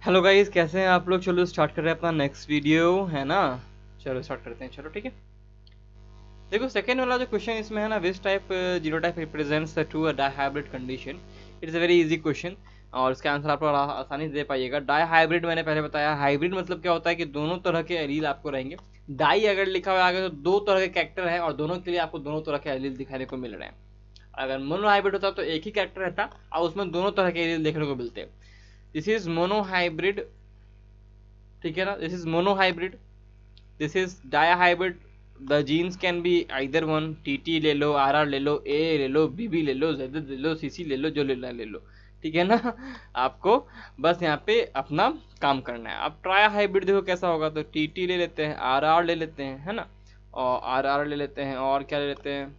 Hello guys, कैसे हैं आप लोग। चलो स्टार्ट कर रहे हैं अपना नेक्स्ट वीडियो, है ना। चलो स्टार्ट करते हैं। चलो ठीक है। देखो सेकेंड वाला जो क्वेश्चन इसमें है ना, which type genotype represents the true dihybrid condition. It's a very easy question और इसका आंसर आप लोग आसानी से दे पाइएगा। डाइहाइब्रिड मैंने पहले बताया, हाइब्रिड मतलब क्या होता है कि दोनों तरह के एलील आपको रहेंगे। डाई अगर लिखा हुआ आगे तो दो तरह के कैरेक्टर है और दोनों के लिए आपको दोनों तरह के एलील दिखाने को मिल रहे हैं। अगर मोनो हाइब्रिड होता तो एक ही कैरेक्टर रहता और उसमें दोनों तरह के एलील देखने को मिलते हैं। दिस इज मोनो हाइब्रिड, ठीक है ना। This is monohybrid, this is dihybrid. The genes can be either one, टी ले लो, आर ले लो, ए ले लो, बी ले लो, जेड ले लो, सी ले लो, जो ले लो। ठीक है ना। आपको बस यहाँ पे अपना काम करना है। अब ट्राया हाइब्रिड देखो कैसा होगा, तो टी ले लेते हैं, आर ले लेते हैं, है ना, और आर ले लेते हैं, और क्या ले लेते हैं,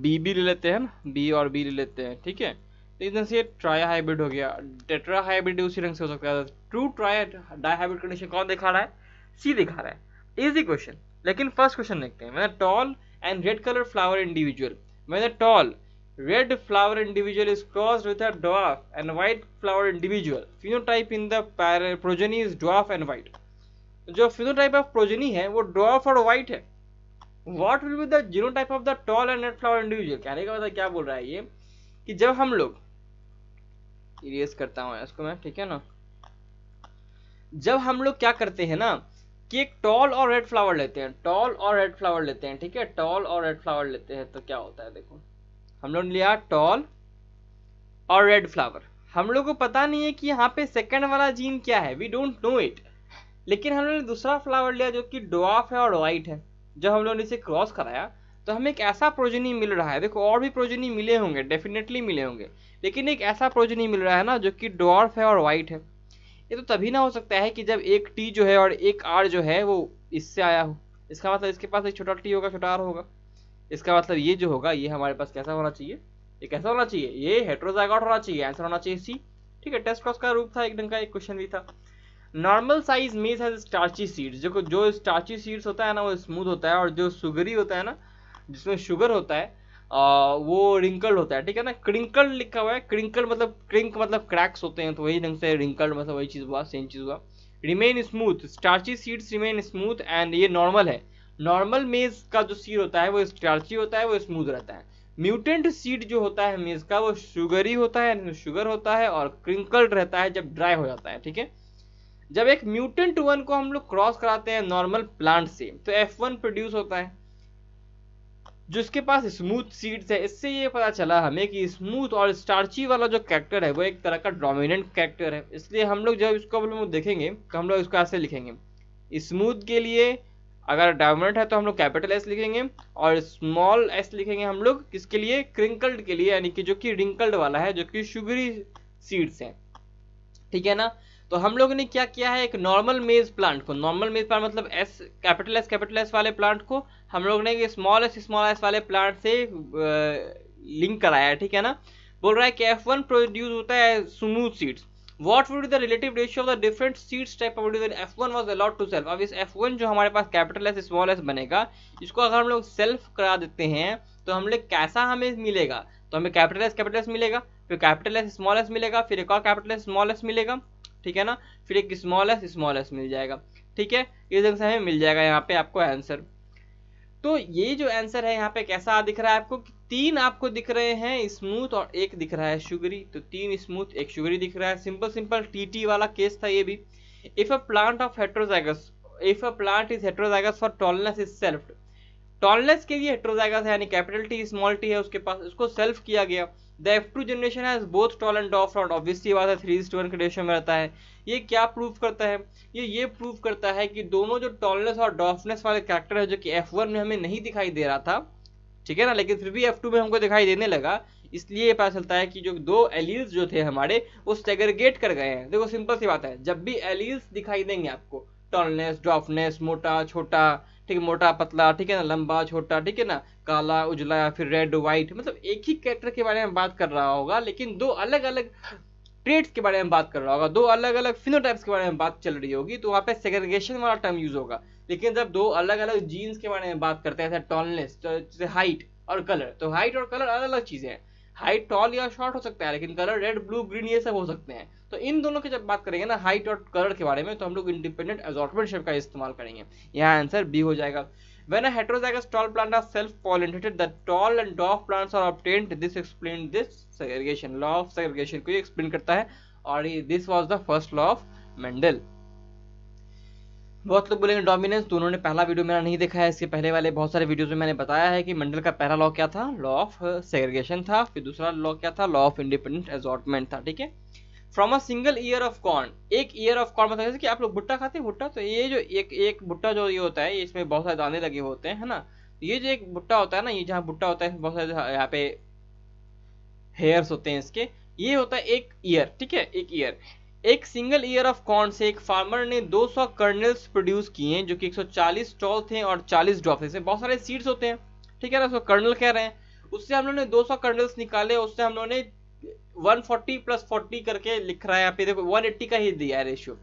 बी ले लेते हैं ना, बी और बी ले लेते हैं। ठीक है, तो इधर से ट्राया हाइब्रिड हो गया। टेट्रा हाइब्रिड उसी रंग से हो सकता है। ट्रू ट्राया डाई हाइब्रिड कंडीशन कौन दिखा रहा है, सी दिखा रहा है। Easy question. लेकिन फर्स्ट क्वेश्चन देखते हैं। When tall and red colour flower individual, when tall red flower individual is crossed with a dwarf and white flower individual, phenotype in the progeny is dwarf and white। जो phenotype of progeny है वो dwarf और white है। what will be the genotype of the tall and red flower individual। कहने का मतलब क्या बोल रहा है ये, कि जब हम लोग इरेज करता हूँ इसको मैं, ठीक है ना, जब हम लोग क्या करते हैं ना कि एक टॉल और रेड फ्लावर लेते हैं, टॉल और रेड फ्लावर लेते हैं, ठीक है, टॉल और रेड फ्लावर लेते हैं, तो क्या होता है देखो, हम लोग ने लिया टॉल और रेड फ्लावर। हम लोग को पता नहीं है कि यहाँ पे सेकंड वाला जीन क्या है, वी डोंट नो इट। लेकिन हम लोग ने दूसरा फ्लावर लिया जो कि डॉर्फ है और वाइट है। जब हम लोगों ने इसे क्रॉस कराया तो हमें एक ऐसा प्रोजेनी मिल रहा है। देखो और भी प्रोजेनी मिले होंगे, डेफिनेटली मिले होंगे, लेकिन एक ऐसा प्रोजेनी मिल रहा है ना जो कि डॉर्फ है और वाइट है। ये तो तभी ना हो सकता है कि जब एक टी जो है और एक आर जो है वो इससे आया हो। इसका मतलब इसके पास एक छोटा टी होगा, छोटा आर होगा। इसका मतलब ये जो होगा ये हमारे पास कैसा होना चाहिए, ये कैसा होना चाहिए, ये हेट्रोजाइगोट होना चाहिए। आंसर होना चाहिए सी। ठीक है, टेस्ट क्रॉस का रूप था एक ढंग का, एक क्वेश्चन भी था। नॉर्मल साइज मेज हैज स्टार्ची सीड्स। जो स्टार्ची सीड्स होता है ना वो स्मूथ होता है, और जो सुगरी होता है ना जिसमें शुगर होता है वो रिंकल्ड होता है। ठीक है ना, क्रिंकल लिखा हुआ है। क्रिंकल मतलब क्रिंक मतलब क्रैक्स होते हैं, तो वही ढंग से रिंकल्ड मतलब वही चीज हुआ, सेम चीज हुआ। Remain smooth, starchy seeds remain smooth, and ये नॉर्मल है। नॉर्मल मेज का जो सीड होता है वो स्टार्ची होता है, वो स्मूथ रहता है। म्यूटेंट सीड जो होता है मेज का वो शुगरी होता है, शुगर होता है, और क्रिंकल्ड रहता है जब ड्राई हो जाता है। ठीक है, जब एक म्यूटेंट वन को हम लोग क्रॉस कराते हैं नॉर्मल प्लांट से तो F1 प्रोड्यूस होता है जिसके पास स्मूथ सीड्स है। इससे ये पता चला हमें कि स्मूथ और स्टार्ची वाला जो कैरेक्टर है वो एक तरह का डोमिनेंट कैरेक्टर है। इसलिए हम लोग जब इसको हम लोग देखेंगे तो हम लोग इसको ऐसे लिखेंगे। स्मूथ के लिए अगर डोमिनेंट है तो हम लोग कैपिटल एस लिखेंगे, और स्मॉल एस लिखेंगे हम लोग किसके लिए, क्रिंकल्ड के लिए, यानी कि जो कि रिंकल्ड वाला है, जो कि शुगरी सीड्स है। ठीक है ना। तो हम लोगों ने क्या किया है, एक नॉर्मल मेज प्लांट को, नॉर्मल मेज प्लांट मतलब कैपिटल एस वाले प्लांट को हम लोग ने स्मॉल एस वाले प्लांट से लिंक कराया है। ठीक है ना। बोल रहा है कि F1 प्रोड्यूस होता है smooth seeds. What would be the relative ratio of the different seeds type produced when F1 was allowed to self। अब इस F1 जो हमारे पास कैपिटल एस स्मॉल एस बनेगा, इसको अगर हम लोग सेल्फ करा देते हैं तो हम लोग कैसा हमें मिलेगा, तो हमें कैपिटल एस मिलेगा, फिर कैपिटल एस स्मॉल एस मिलेगा, फिर एक और कैपिटल एस स्मॉल एस मिलेगा। ठीक है ना, फिर एक स्मॉल एस मिल जाएगा। ठीक है, इस ढंग से हमें मिल जाएगा यहाँ पे आपको आंसर। तो ये जो आंसर है यहाँ पे कैसा दिख रहा है आपको, कि तीन आपको दिख रहे हैं स्मूथ और एक दिख रहा है शुगरी। तो तीन स्मूथ एक शुगरी दिख रहा है। सिंपल टीटी वाला केस था ये भी। If a plant of heterozygous, if a plant is heterozygous for tallness is self. Tallness के लिए हेट्रोजाइगस है, यानी कैपिटल टी स्मॉल टी है उसके पास, उसको सेल्फ किया गया। The F2 generation has both tall and डॉफ not. Obviously बात है 3:1 के रेशियो में रहता है। ये क्या प्रूव करता है, ये प्रूव करता है कि दोनों जो टॉलनेस और डॉफनेस वाले कैरेक्टर है जो कि F1 में हमें नहीं दिखाई दे रहा था, ठीक है ना, लेकिन फिर भी F2 में हमको दिखाई देने लगा। इसलिए पता चलता है कि जो दो एलील्स जो थे हमारे वो सेग्रीगेट कर गए हैं। देखो सिंपल सी बात है, जब भी एलील्स दिखाई देंगे आपको, टॉलनेस डॉफनेस, मोटा छोटा, ठीक है, मोटा पतला, ठीक है ना, लंबा छोटा, ठीक है ना, काला उजला या फिर रेड व्हाइट, मतलब एक ही कैरेक्टर के बारे में बात कर रहा होगा लेकिन दो अलग अलग ट्रेड्स के बारे में बात कर रहा होगा, दो अलग अलग फिनोटाइप्स के बारे में बात चल रही होगी, तो वहाँ पे सेग्रीगेशन वाला टर्म यूज होगा। लेकिन जब दो अलग अलग जीन्स के बारे में बात करते हैं, जैसे टॉलनेस, जैसे हाइट और कलर, तो हाइट और कलर अलग अलग चीजें हैं। हाइट टॉल या शॉर्ट हो सकता है, लेकिन कलर रेड ब्लू ग्रीन ये सब हो सकते हैं। तो इन दोनों की जब बात करेंगे ना हाइट और कलर के बारे में, तो हम लोग इंडिपेंडेंट असॉर्टमेंट शेप का इस्तेमाल करेंगे। यहाँ आंसर बी हो जाएगा। When a heterozygous tall plant are self-pollinated, the tall and dwarf plants are obtained. This explains this segregation. Law of segregation को ये explain करता है, और ये this was the first law of Mendel. बहुत लोग बोलेंगे डोमिनेंस, तो उन्होंने पहला वीडियो मेरा नहीं देखा है। इसके पहले वाले बहुत सारे वीडियोस में मैंने बताया है कि मेंडल का पहला लॉ क्या था, लॉ ऑफ सेग्रीगेशन था। फिर दूसरा लॉ क्या था, लॉ ऑफ इंडिपेंडेंट असॉर्टमेंट था। ठीक है, from a single year of corn, एक ईयर ऑफ कॉर्न मतलब जैसे कि आप लोग भुट्टा खाते हैं, भुट्टा, तो ये जो एक भुट्टा जो ये होता है, इसमें बहुत सारे दाने लगे होते हैं, है ना। ये जो एक भुट्टा होता है ना, ये जहाँ भुट्टा होता है बहुत सारे यहाँ पे हेयर्स होते हैं इसके, ये होता है एक ईयर। ठीक है, एक ईयर। एक सिंगल ईयर ऑफ कॉर्न से एक फार्मर ने 200 कर्नल्स प्रोड्यूस किए, जो कि 140 टॉल थे और 40 ड्रॉप थे। इसमें बहुत सारे सीड्स होते हैं, ठीक है ना, उसको कर्नल कह रहे हैं। उससे हम लोगों ने 200 कर्नल्स निकाले, उससे हम लोगों ने 140 + 40 करके लिख रहा है यहाँ पे, देखो 180 का ही दिया है रेशियो।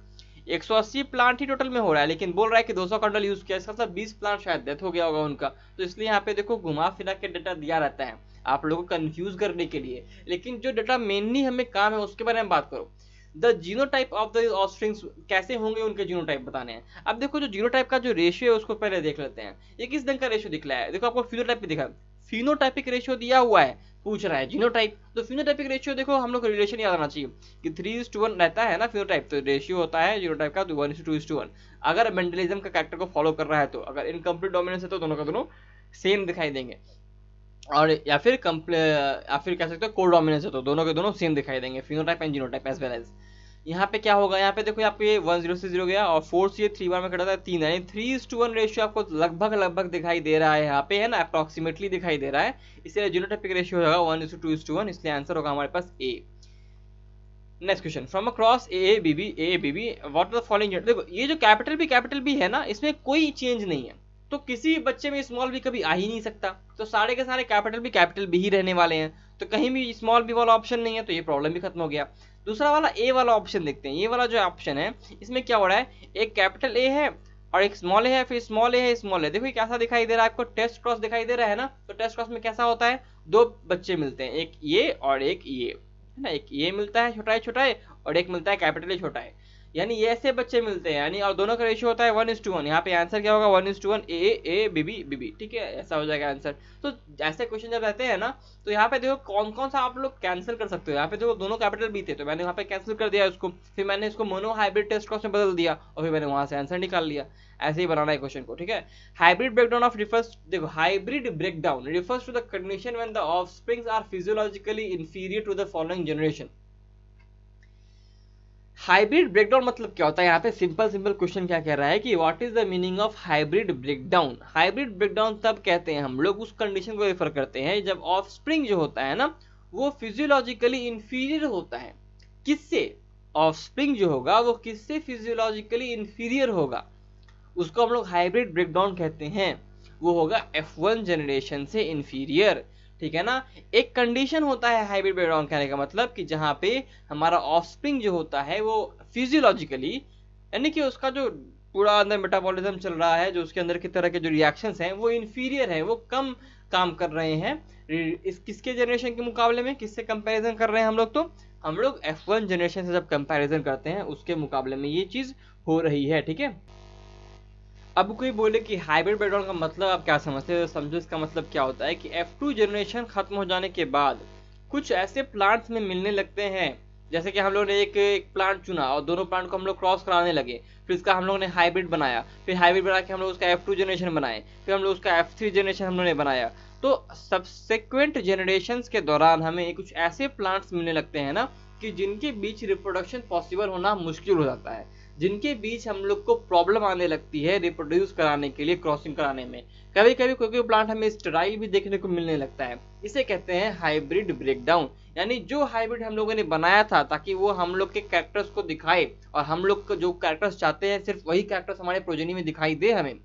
180 प्लांट ही टोटल में हो रहा है, लेकिन बोल रहा है कि 200 कर्नल यूज किया, इसका मतलब 20 प्लांट शायद डेथ हो गया होगा उनका। तो इसलिए यहाँ पे देखो घुमा फिरा के डेटा दिया रहता है आप लोगों को कंफ्यूज करने के लिए, लेकिन जो डेटा मेनली हमें काम है उसके बारे में बात करो। The genotype of the offsprings कैसे होंगे, उनके जीनोटाइप बताने हैं। अब देखो जो जीनोटाइप का जो रेशियो है उसको पहले देख लेते हैं। ये किस ढंग का रेशियो दिखला है, देखो आपको फिनोटाइप पे दिखा, फिनोटाइपिक रेशियो दिया हुआ है, पूछ रहा है जीनोटाइप। तो फिनोटाइपिक रेशियो देखो हम लोग रिलेशन याद आना चाहिए कि 3:1 रहता है ना फिनोटाइप, तो रेशियो होता है जीनोटाइप का 1:2:1। अगर मेंडलिज्म का कैरेक्टर को फॉलो कर रहा है तो, अगर इनकम्प्लीट डोमिनेंस है तो दोनों का दोनों सेम दिखाई देंगे, और या फिर कह सकते हो को डोमिनेंस है तो दोनों के दोनों सेम दिखाई देंगे, phenotype and genotype as well as. यहाँ पे क्या होगा, यहाँ पे देखो यहाँ पे 1 0 से 0 गया, और 4 से 3 बार में कटा था 3, यानी 3:1 रेशियो आपको लगभग दिखाई दे रहा है यहाँ पे, है ना, अप्रोक्सीमेटली दिखाई दे रहा है। इसलिए जीनोटाइपिक रेशियो होगा 1:2:1, इसलिए आंसर होगा हमारे पास A. Next question, from across A B B what are the following. देखो ये जो कैपिटल बी है ना, इसमें कोई चेंज नहीं है, तो किसी बच्चे में स्मॉल बी कभी आ ही नहीं सकता, तो सारे के सारे कैपिटल बी ही रहने वाले हैं, तो कहीं भी स्मॉल बी वाला ऑप्शन नहीं है, तो ये प्रॉब्लम भी खत्म हो गया। दूसरा वाला ए वाला ऑप्शन देखते हैं। ये वाला जो ऑप्शन है इसमें क्या हो रहा है, एक कैपिटल ए है और एक स्मॉल है, फिर स्मॉल ए है, स्मॉल है। देखो ये कैसा दिखाई दे रहा है आपको, टेस्ट क्रॉस दिखाई दे रहा है ना। तो टेस्ट क्रॉस में कैसा होता है, दो बच्चे मिलते हैं, एक ये और एक ये, है ना, एक ये मिलता है छोटा है और एक मिलता है कैपिटल ए छोटा है, यानी ये ऐसे बच्चे मिलते हैं, यानी और दोनों का रेशियो होता है 1:1। यहाँ पे आंसर क्या होगा 1:1, ए बी, ठीक है, ऐसा हो जाएगा आंसर। तो ऐसे क्वेश्चन जब रहते हैं ना, तो यहाँ पे देखो कौन कौन सा आप लोग कैंसिल कर सकते हो। यहाँ पे देखो दोनों कैपिटल बी थे, तो मैंने यहाँ पे कैंसिल कर दिया उसको, फिर मैंने इसको मोनो हाइब्रिड टेस्ट क्रॉस में बदल दिया, और फिर मैंने वहां से आंसर निकाल लिया। ऐसे ही बनाना है क्वेश्चन को, ठीक है। हाइब्रिड ब्रेकडाउन ऑफ रिफर्स, देखो hybrid breakdown refers to the condition when the offsprings are physiologically inferior to the following generation. Hybrid breakdown मतलब क्या होता है, यहाँ पे सिंपल क्वेश्चन क्या कह रहा है कि what is the meaning of hybrid breakdown. Hybrid breakdown तब कहते हैं हम लोग, उस कंडीशन को रेफर करते हैं जब ऑफस्प्रिंग जो होता है ना, वो फिजियोलॉजिकली इंफीरियर होता है। किससे, ऑफस्प्रिंग जो होगा वो किससे फिजियोलॉजिकली इंफीरियर होगा, उसको हम लोग हाइब्रिड ब्रेकडाउन कहते हैं। वो होगा F1 जनरेशन से इंफीरियर, ठीक है ना। एक कंडीशन होता है हाइब्रिड ब्रेकडाउन कहने का मतलब कि जहां पे हमारा ऑफस्प्रिंग जो होता है वो फिजियोलॉजिकली, यानी कि उसका जो पूरा अंदर मेटाबॉलिज्म चल रहा है, जो उसके अंदर की तरह के जो रिएक्शंस हैं वो इंफीरियर हैं, वो कम काम कर रहे हैं इस किसके जनरेशन के मुकाबले में। किससे कंपैरिजन कर रहे हैं हम लोग, तो हम लोग F1 जनरेशन से जब कंपैरिजन करते हैं उसके मुकाबले में ये चीज हो रही है, ठीक है। अब कोई बोले कि हाइब्रिड ब्रेकडाउन का मतलब आप क्या समझते हो, समझो इसका मतलब क्या होता है कि F2 जनरेशन खत्म हो जाने के बाद कुछ ऐसे प्लांट्स में मिलने लगते हैं, जैसे कि हम लोग ने एक प्लांट चुना और दोनों प्लांट को हम लोग क्रॉस कराने लगे, फिर इसका हम लोग ने हाइब्रिड बनाया, फिर हाइब्रिड बना के हम लोग उसका F2 जनरेशन बनाए, फिर हम लोग उसका F3 जनरेशन हम लोग ने बनाया। तो सबसेक्वेंट जनरेशंस के दौरान हमें कुछ ऐसे प्लांट्स मिलने लगते हैं ना कि जिनके बीच रिप्रोडक्शन पॉसिबल होना मुश्किल हो जाता है, जिनके बीच हम लोग को प्रॉब्लम आने लगती है रिप्रोड्यूस कराने के लिए, क्रॉसिंग कराने में। कभी कभी कोई प्लांट हमें स्टेराइल भी देखने को मिलने लगता है, इसे कहते हैं हाइब्रिड ब्रेकडाउन। यानी जो हाइब्रिड हम लोगों ने बनाया था ताकि वो हम लोग के कैरेक्टर्स को दिखाए, और हम लोग को जो कैरेक्टर्स चाहते हैं सिर्फ वही कैरेक्टर्स हमारे प्रोजेनी में दिखाई दे हमें,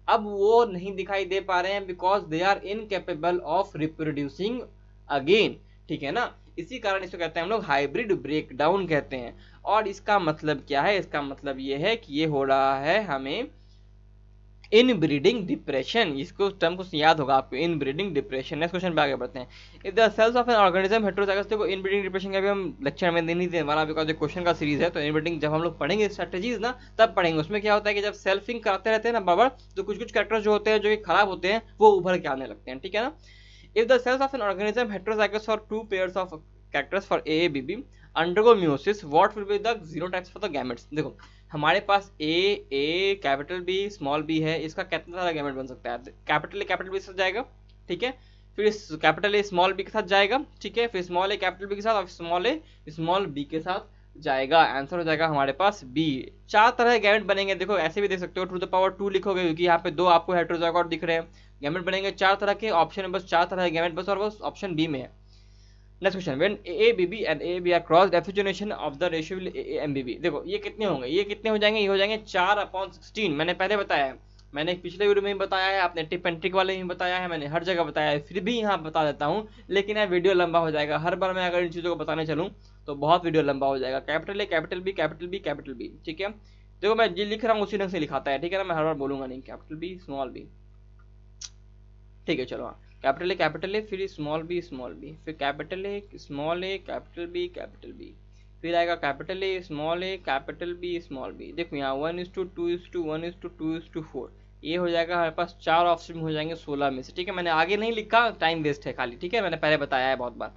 अब वो नहीं दिखाई दे पा रहे हैं because they are incapable of reproducing again, ठीक है ना। इसी कारण इसको कहते हैं हम लोग हाइब्रिड ब्रेकडाउन कहते हैं। और इसका मतलब क्या है, इसका मतलब ये है कि ये हो रहा है हमें इनब्रीडिंग डिप्रेशन, इसको टर्म को याद होगा आपको, इनब्रीडिंग डिप्रेशन। नेक्स्ट क्वेश्चन पे आगे बढ़ते हैं। If the cells of an organism heterozygous, देखो इनब्रीडिंग डिप्रेशन का भी हम लेक्चर में नहीं देने वाला, बिकॉज ये क्वेश्चन का सीरीज है। तो इनब्रीडिंग जब हम लोग पढ़ेंगे स्ट्रेटेजीज ना, तब पढ़ेंगे। उसमें क्या होता है कि जब सेल्फिंग कराते रहते हैं ना बार, तो कुछ कुछ कैरेक्टर्स जो होते हैं जो कि खराब होते हैं वो उभर के आने लगते हैं, ठीक है ना। If the cells of an organism heterozygous for 2 pairs of characters for A BB undergo meiosis, what will be the genotypes for the gametes. देखो हमारे पास A capital B small B है, इसका कितना सारा गैमेट बन सकता है। कैपिटल बी के साथ जाएगा, ठीक है, फिर कैपिटल ए स्मॉल बी के साथ जाएगा, ठीक है, फिर स्मॉल ए कैपिटल बी के साथ, और स्मॉल ए स्मॉल बी के साथ जाएगा। आंसर हो जाएगा हमारे पास बी। 4 तरह के गैमेट बनेंगे। देखो ऐसे भी देख सकते हो, टू द पावर 2 लिखोगे, क्योंकि यहाँ पे 2 आपको हेटेरोजाइगोट दिख रहे हैं। गैमेट बनेंगे 4 तरह के, ऑप्शन में बस 4 तरह के गैमेट बस, और वो ऑप्शन बी में है। Next question, when A B B and A B are crossed, एफिजिनेशन of the ratio will A M B B. देखो ये कितने होंगे, ये कितने हो जाएंगे, ये हो जाएंगे 4/16। मैंने पहले बताया है, मैंने पिछले वीडियो में ही बताया है, आपने टिप एंड ट्रिक वाले में बताया है, मैंने हर जगह बताया है, फिर भी यहाँ बता देता हूँ। लेकिन यह वीडियो लंबा हो जाएगा, हर बार मैं अगर इन चीज़ों को बताने चलूँ तो बहुत वीडियो लंबा हो जाएगा। Capital A capital B capital B capital B, ठीक है। देखो मैं जी लिख रहा हूँ उसी ढंग से लिखाता है, ठीक है ना, मैं हर बार बोलूंगा नहीं। कैपिटल बी स्मॉल बी, ठीक है, चलो हाँ। कैपिटल ए फिर स्मॉल बी फिर कैपिटल ए कैपिटल बी, फिर आएगा capital A capital B small B. देखो यहाँ 1:2:1:2:4, ये हो जाएगा हमारे पास 4 ऑप्शन हो जाएंगे 16 में से, ठीक है। मैंने आगे नहीं लिखा, टाइम वेस्ट है खाली, ठीक है, मैंने पहले बताया है बहुत बार।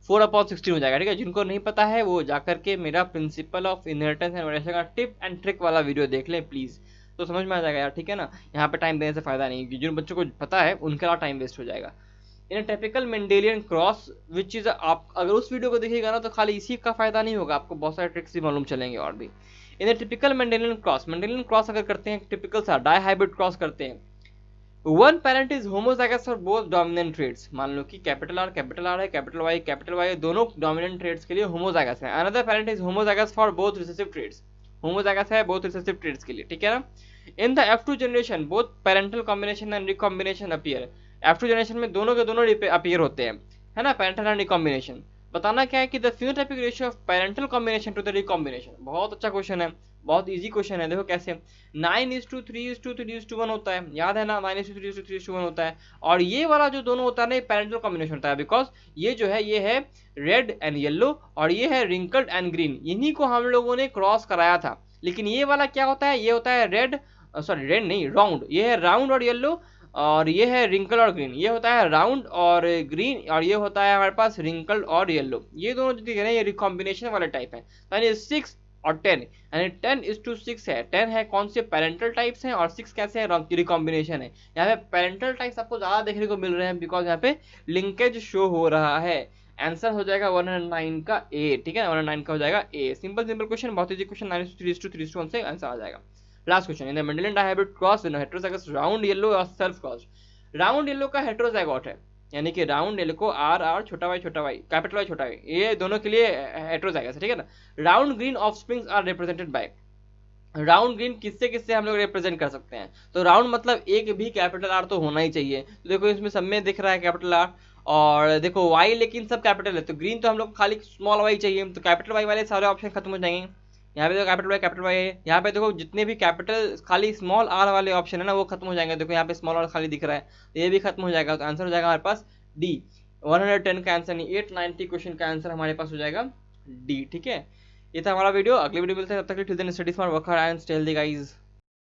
4/16 हो जाएगा, ठीक है। जिनको नहीं पता है वो जाकर के मेरा principle of inheritance and variation का टिप एंड ट्रिक वाला वीडियो देख लें प्लीज, तो समझ में आ जाएगा यार, ठीक है ना। यहाँ पे टाइम देने से फायदा नहीं, जिन बच्चों को पता है उनका टाइम वेस्ट हो जाएगा। इन typical Mendelian cross which is, आप अगर उस वीडियो को देखिएगा ना तो खाली इसी का फायदा नहीं होगा, आपको बहुत सारे ट्रिक्स भी मालूम चलेंगे और भी। इन टिपिकल मेंडेलियन क्रॉस अगर करते हैं, टिपिकल सा डाई हाइब्रिड क्रॉस करते हैं, one parent is homozygous for both dominant traits. मान लो कि कैपिटल आर है, कैपिटल वाई दोनों डोमिनेंट ट्रेड्स के लिए होमोजाइगस है। Another parent is homozygous for both recessive traits, homozygous है बोथ रिसेसिव ट्रेड्स के लिए, ठीक है ना। In the F2 generation both parental combination and recombination appear, F2 generation में दोनों के दोनों अपीयर होते हैं, है ना, पेरेंटल एंड रिकॉम्बिनेशन। बताना क्या है कि the phenotypic ratio of parental combination to the recombination. बहुत अच्छा क्वेश्चन है, बहुत इजी क्वेश्चन है। देखो कैसे 9:3:3:1 होता है, याद है ना, 9:3:3:1 होता है। और ये वाला जो दोनों होता है ना, ये पेरेंटल कॉम्बिनेशन होता है, बिकॉज ये जो है ये है रेड एंड येलो, और ये है रिंकल्ड एंड ग्रीन। इन्हीं को हम लोगों ने क्रॉस कराया था। लेकिन ये वाला क्या होता है, ये होता है रेड नहीं, राउंड। ये है राउंड और येलो, और ये है रिंकल और ग्रीन। ये होता है राउंड और ग्रीन, और ये होता है हमारे पास रिंकल और येलो। ये दोनों जो दिख रहे हैं ये रिकॉम्बिनेशन वाले टाइप है। यानी 6 और 10, यानी 10:6 है। 10 है कौन से पेरेंटल टाइप्स हैं, और 6 कैसे है, रिकॉम्बिनेशन है। यहाँ पे पेरेंटल टाइप्स आपको ज्यादा देखने को मिल रहे हैं, बिकॉज यहाँ पे लिंकेज शो हो रहा है। आंसर हो जाएगा 109 का ए, ठीक है, 109 का हो जाएगा ए। सिंपल क्वेश्चन, बहुत इजी क्वेश्चन, 9:3:3:1 से आंसर आ जाएगा। Last question, in the Mendelian dihybrid cross in heterozygous round yellow और सेल्फ क्रॉस्ड। राउंड येलो का हेटेरोजाइगोट है, यानी कि राउंड येलो को आर छोटा वाई कैपिटल वाई छोटा वाई, ये दोनों के लिए हेटेरोजाइगस है, ठीक है ना। Round green offsprings are represented by, round green किससे किससे हम लोग रिप्रेजेंट कर सकते हैं। तो राउंड मतलब एक भी कैपिटल आर तो होना ही चाहिए। तो देखो इसमें सब में दिख रहा है कैपिटल आर, और देखो वाई लेकिन सब कैपिटल है, तो ग्रीन तो हम लोग खाली स्मॉल वाई चाहिए, तो कैपिटल वाई वाले सारे ऑप्शन खत्म हो जाएंगे। यहाँ पे तो कैपिटल वाई है, यहाँ पे देखो जितने भी कैपिटल खाली स्मॉल आर वाले ऑप्शन है ना वो खत्म हो जाएंगे। देखो यहाँ पे स्मॉल आर खाली दिख रहा है, तो ये भी खत्म हो जाएगा। तो आंसर हो जाएगा हमारे पास डी। 110 का आंसर नहीं, 890 क्वेश्चन का आंसर हमारे पास हो जाएगा डी, ठीक है। ये था हमारा वीडियो, अगले वीडियो मिलते हैं, तब तक के लिए study smart work hard and stay healthy guys.